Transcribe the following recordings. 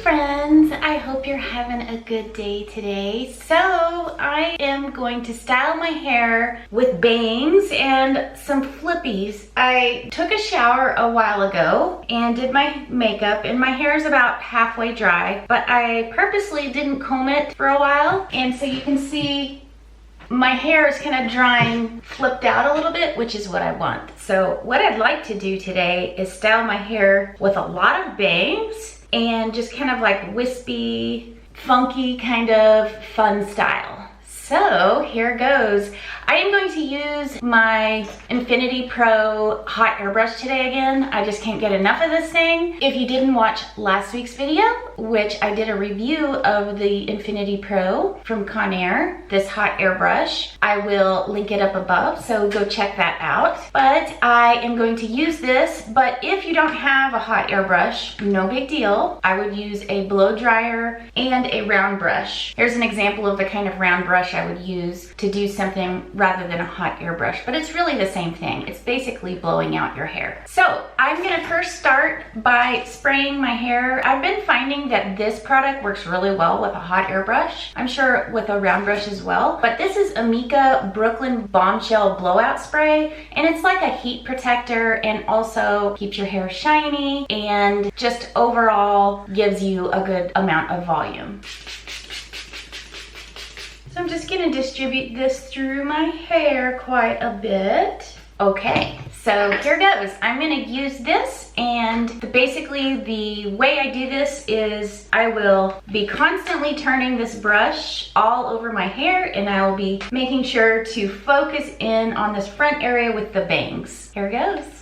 friends, I hope you're having a good day today. So I am going to style my hair with bangs and some flippies. I took a shower a while ago and did my makeup, and my hair is about halfway dry, but I purposely didn't comb it for a while, and so you can see my hair is kind of drying, flipped out a little bit, which is what I want. So what I'd like to do today is style my hair with a lot of bangs and just kind of like wispy, funky kind of fun style. So here goes. I am going to use my InfinitiPro hot airbrush today again. I just can't get enough of this thing. If you didn't watch last week's video, which I did a review of the InfinitiPro from Conair, this hot airbrush, I will link it up above, so go check that out. But I am going to use this, but if you don't have a hot airbrush, no big deal. I would use a blow dryer and a round brush. Here's an example of the kind of round brush I would use to do something rather than a hot airbrush, but it's really the same thing. It's basically blowing out your hair. So I'm gonna first start by spraying my hair. I've been finding that this product works really well with a hot airbrush. I'm sure with a round brush as well, but this is Amika Brooklyn Bombshell Blowout Spray, and it's like a heat protector and also keeps your hair shiny and just overall gives you a good amount of volume. So I'm just gonna distribute this through my hair quite a bit. Okay, so here goes. I'm gonna use this, and basically the way I do this is I will be constantly turning this brush all over my hair, and I will be making sure to focus in on this front area with the bangs. Here goes.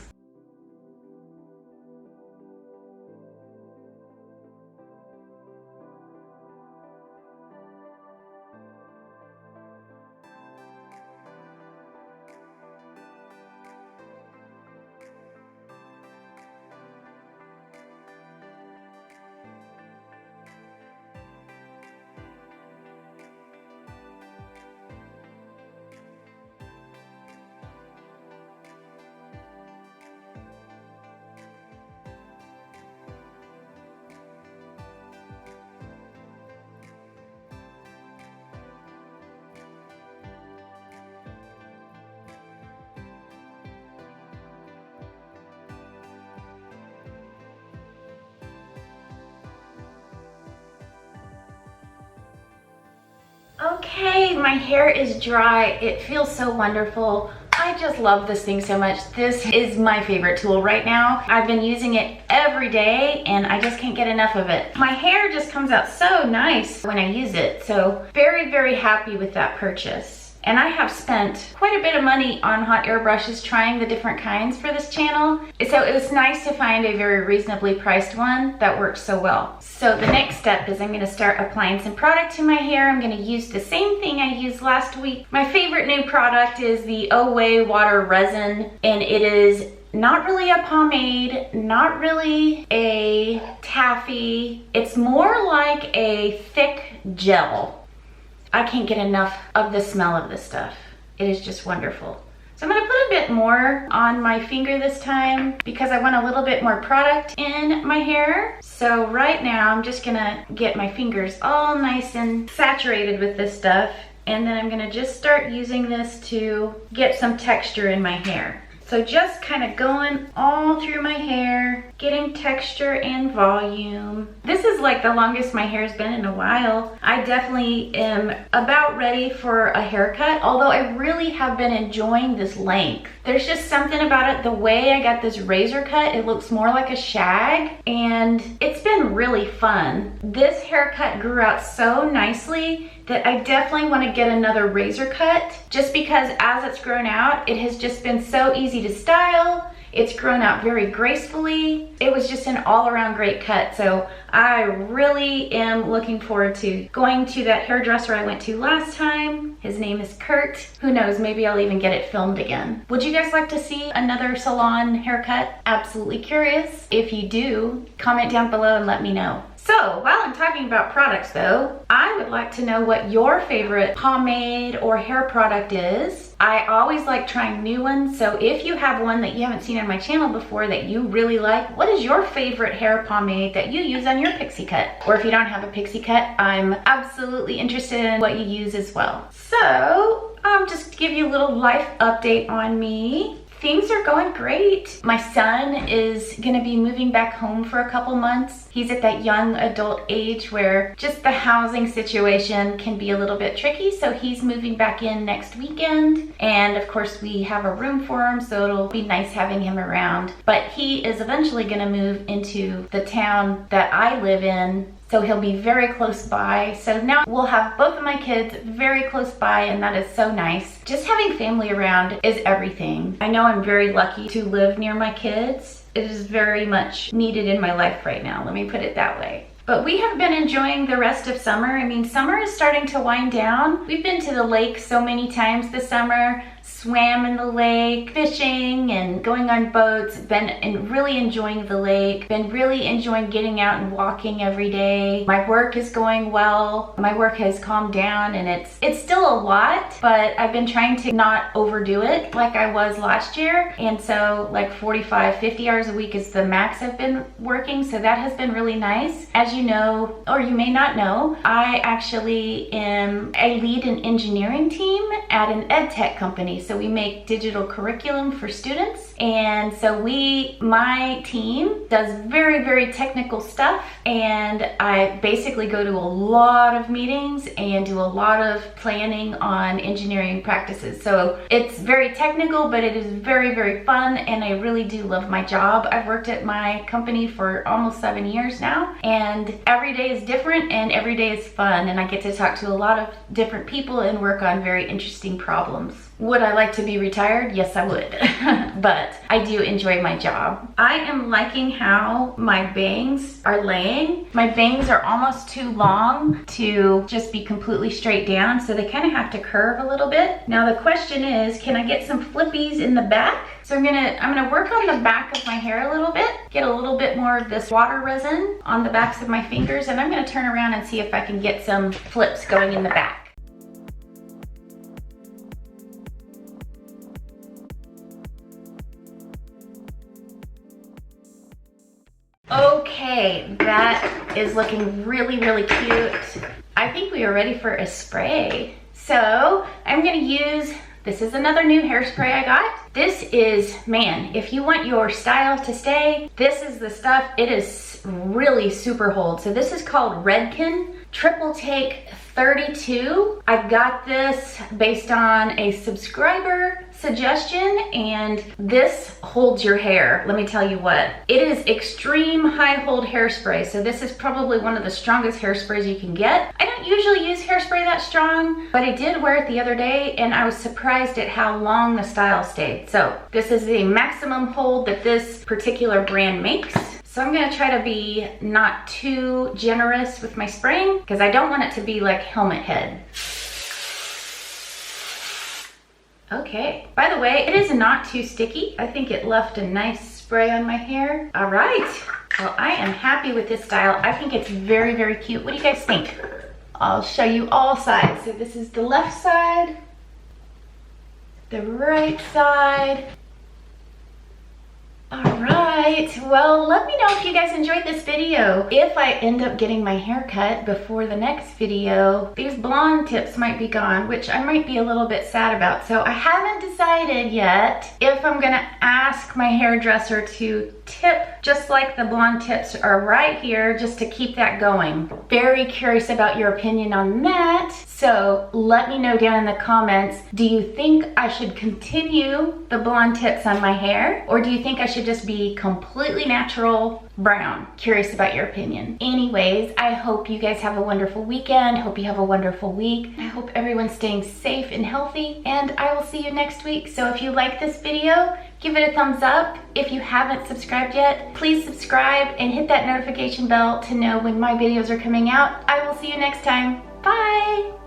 Okay, my hair is dry. It feels so wonderful. I just love this thing so much. This is my favorite tool right now. I've been using it every day and I just can't get enough of it. My hair just comes out so nice when I use it. So very, very happy with that purchase. And I have spent quite a bit of money on hot air brushes trying the different kinds for this channel. So it was nice to find a very reasonably priced one that works so well. So the next step is I'm gonna start applying some product to my hair. I'm gonna use the same thing I used last week. My favorite new product is the Oway Water Resin, and it is not really a pomade, not really a taffy. It's more like a thick gel. I can't get enough of the smell of this stuff. It is just wonderful. So I'm gonna put a bit more on my finger this time because I want a little bit more product in my hair. So right now I'm just gonna get my fingers all nice and saturated with this stuff, and then I'm gonna just start using this to get some texture in my hair. So just kind of going all through my hair, getting texture and volume. This is like the longest my hair's been in a while. I definitely am about ready for a haircut, although I really have been enjoying this length. There's just something about it, the way I got this razor cut, it looks more like a shag, and it's been really fun. This haircut grew out so nicely that I definitely want to get another razor cut, just because as it's grown out, it has just been so easy to style. It's grown out very gracefully. It was just an all-around great cut. So I really am looking forward to going to that hairdresser I went to last time. His name is Kurt. Who knows, maybe I'll even get it filmed again. Would you guys like to see another salon haircut? Absolutely curious. If you do, comment down below and let me know. So while I'm talking about products though, I would like to know what your favorite pomade or hair product is. I always like trying new ones. So if you have one that you haven't seen on my channel before that you really like, what is your favorite hair pomade that you use on your Pixie Cut? Or if you don't have a Pixie Cut, I'm absolutely interested in what you use as well. So just to give you a little life update on me. Things are going great. My son is gonna be moving back home for a couple months. He's at that young adult age where just the housing situation can be a little bit tricky. So he's moving back in next weekend. And of course we have a room for him, so it'll be nice having him around. But he is eventually gonna move into the town that I live in. So he'll be very close by. So now we'll have both of my kids very close by, and that is so nice. Just having family around is everything. I know I'm very lucky to live near my kids. It is very much needed in my life right now. Let me put it that way. But we have been enjoying the rest of summer. I mean, summer is starting to wind down. We've been to the lake so many times this summer, swam in the lake, fishing and going on boats, been really enjoying the lake, been really enjoying getting out and walking every day. My work is going well. My work has calmed down, and it's still a lot, but I've been trying to not overdo it like I was last year. And so like 45, 50 hours a week is the max I've been working. So that has been really nice. As you know, or you may not know, I actually lead an engineering team at an ed tech company. So we make digital curriculum for students. And so my team does very, very technical stuff. And I basically go to a lot of meetings and do a lot of planning on engineering practices. So it's very technical, but it is very, very fun. And I really do love my job. I've worked at my company for almost 7 years now. And every day is different and every day is fun. And I get to talk to a lot of different people and work on very interesting problems. Would I like to be retired? Yes, I would. But I do enjoy my job. I am liking how my bangs are laying. My bangs are almost too long to just be completely straight down, so they kind of have to curve a little bit. Now the question is, can I get some flippies in the back? So I'm gonna work on the back of my hair a little bit, get a little bit more of this water resin on the backs of my fingers, and I'm gonna turn around and see if I can get some flips going in the back. Okay, that is looking really, really cute. I think we are ready for a spray. So I'm gonna use, this is another new hairspray I got. This is, man, if you want your style to stay, this is the stuff. It is really super hold. So this is called Redken Triple Take 32. I got this based on a subscriber suggestion, and this holds your hair. Let me tell you what, it is extreme high hold hairspray. So this is probably one of the strongest hairsprays you can get. I don't usually use hairspray that strong, but I did wear it the other day and I was surprised at how long the style stayed. So this is the maximum hold that this particular brand makes. So I'm gonna try to be not too generous with my spraying because I don't want it to be like helmet head. Okay, by the way, it is not too sticky. I think it left a nice spray on my hair. All right, well, I am happy with this style. I think it's very, very cute. What do you guys think? I'll show you all sides. So this is the left side, the right side. All right, well, let me know if you guys enjoyed this video. If I end up getting my hair cut before the next video, these blonde tips might be gone, which I might be a little bit sad about. So I haven't decided yet if I'm gonna ask my hairdresser to tip just like the blonde tips are right here, just to keep that going. Very curious about your opinion on that. So let me know down in the comments, do you think I should continue the blonde tips on my hair? Or do you think I should just be completely natural brown? Curious about your opinion. Anyways, I hope you guys have a wonderful weekend. Hope you have a wonderful week. I hope everyone's staying safe and healthy, and I will see you next week. So if you like this video, give it a thumbs up. If you haven't subscribed yet, please subscribe and hit that notification bell to know when my videos are coming out. I will see you next time. Bye!